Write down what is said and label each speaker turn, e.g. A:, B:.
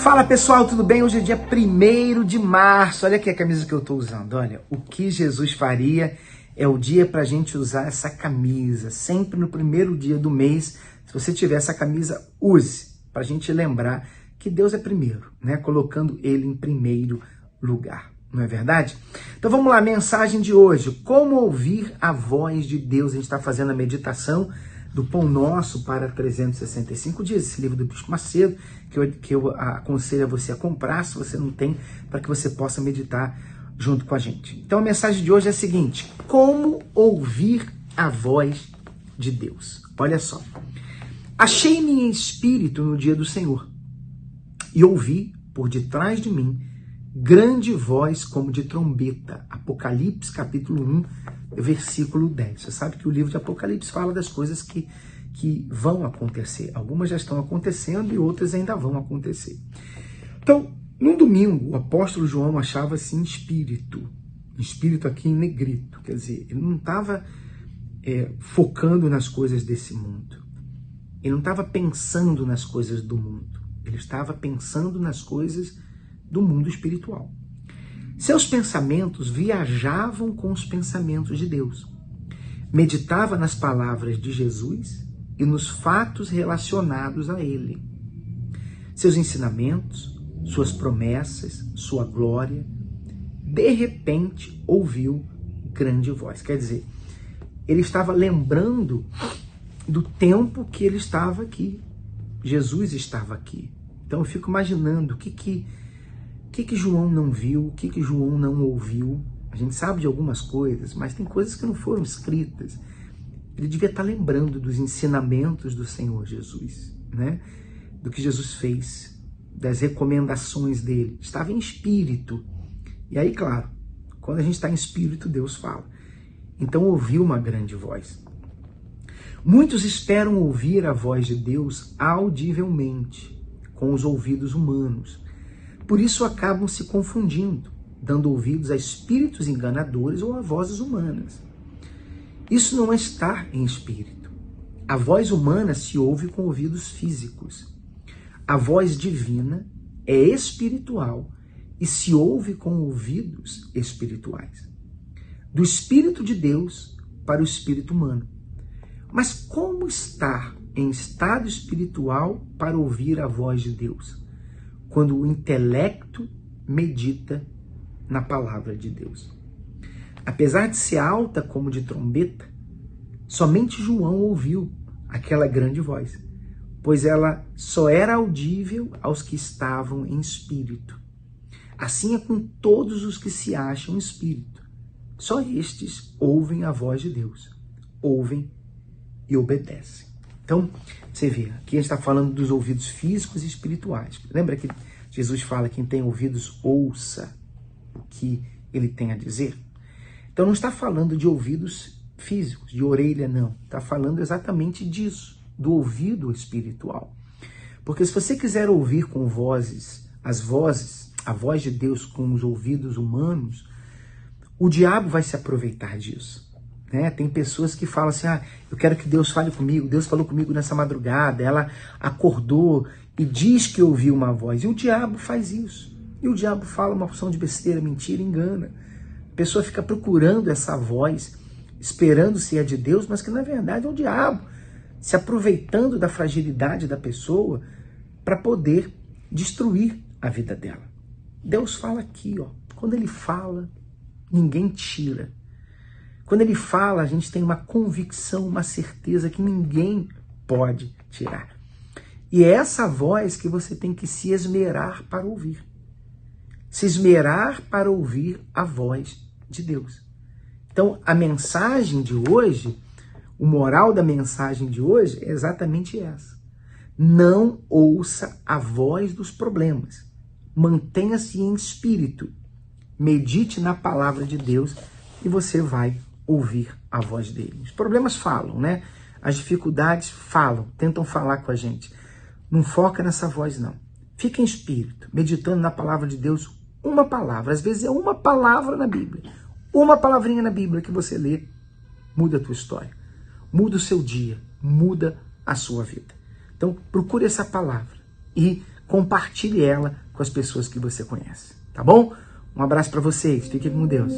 A: Fala pessoal, tudo bem? Hoje é dia 1º de março, olha aqui a camisa que eu estou usando, olha, o que Jesus faria é o dia para a gente usar essa camisa, sempre no primeiro dia do mês, se você tiver essa camisa, use, para a gente lembrar que Deus é primeiro, né? Colocando Ele em primeiro lugar, não é verdade? Então vamos lá, mensagem de hoje, como ouvir a voz de Deus, a gente está fazendo a meditação do Pão Nosso para 365 dias, esse livro do Bispo Macedo, que eu aconselho a você a comprar, se você não tem, para que você possa meditar junto com a gente. Então a mensagem de hoje é a seguinte: como ouvir a voz de Deus? Olha só, achei-me em espírito no dia do Senhor, e ouvi por detrás de mim grande voz como de trombeta. Apocalipse capítulo 1, versículo 10. Você sabe que o livro de Apocalipse fala das coisas que vão acontecer. Algumas já estão acontecendo e outras ainda vão acontecer. Então, no domingo, o apóstolo João achava-se em espírito aqui em negrito, quer dizer, ele não estava focando nas coisas desse mundo. Ele não estava pensando nas coisas do mundo. Ele estava pensando nas coisas do mundo espiritual. Seus pensamentos viajavam com os pensamentos de Deus. Meditava nas palavras de Jesus e nos fatos relacionados a ele. Seus ensinamentos, suas promessas, sua glória. De repente, ouviu grande voz. Quer dizer, ele estava lembrando do tempo que ele estava aqui. Jesus estava aqui. Então eu fico imaginando o que João não viu, o que João não ouviu. A gente sabe de algumas coisas, mas tem coisas que não foram escritas. Ele devia estar lembrando dos ensinamentos do Senhor Jesus, né? Do que Jesus fez, das recomendações dele. Estava em espírito. E aí, claro, quando a gente está em espírito, Deus fala. Então ouviu uma grande voz. Muitos esperam ouvir a voz de Deus audivelmente, com os ouvidos humanos. Por isso acabam se confundindo, dando ouvidos a espíritos enganadores ou a vozes humanas. Isso não é estar em espírito. A voz humana se ouve com ouvidos físicos. A voz divina é espiritual e se ouve com ouvidos espirituais. Do Espírito de Deus para o espírito humano. Mas como estar em estado espiritual para ouvir a voz de Deus? Quando o intelecto medita na palavra de Deus. Apesar de ser alta como de trombeta, somente João ouviu aquela grande voz, pois ela só era audível aos que estavam em espírito. Assim é com todos os que se acham em espírito. Só estes ouvem a voz de Deus, ouvem e obedecem. Então, você vê, aqui a gente está falando dos ouvidos físicos e espirituais. Lembra que Jesus fala, quem tem ouvidos, ouça o que ele tem a dizer? Então não está falando de ouvidos físicos, de orelha não. Está falando exatamente disso, do ouvido espiritual. Porque se você quiser ouvir com vozes, a voz de Deus com os ouvidos humanos, o diabo vai se aproveitar disso. Né? Tem pessoas que falam assim, eu quero que Deus fale comigo, Deus falou comigo nessa madrugada, ela acordou e diz que ouviu uma voz, e o diabo faz isso, e o diabo fala uma porção de besteira, mentira, engana, a pessoa fica procurando essa voz, esperando se é de Deus, mas que na verdade é o diabo, se aproveitando da fragilidade da pessoa, para poder destruir a vida dela. Deus fala aqui, quando ele fala, ninguém tira. Quando ele fala, a gente tem uma convicção, uma certeza que ninguém pode tirar. E é essa voz que você tem que se esmerar para ouvir. Se esmerar para ouvir a voz de Deus. Então, a mensagem de hoje, o moral da mensagem de hoje é exatamente essa. Não ouça a voz dos problemas. Mantenha-se em espírito. Medite na palavra de Deus e você vai ouvir a voz dele. Os problemas falam, né? As dificuldades falam, tentam falar com a gente. Não foca nessa voz, não. Fica em espírito, meditando na palavra de Deus, uma palavra. Às vezes é uma palavra na Bíblia. Uma palavrinha na Bíblia que você lê, muda a tua história. Muda o seu dia, muda a sua vida. Então, procure essa palavra e compartilhe ela com as pessoas que você conhece, tá bom? Um abraço para vocês, fiquem com Deus.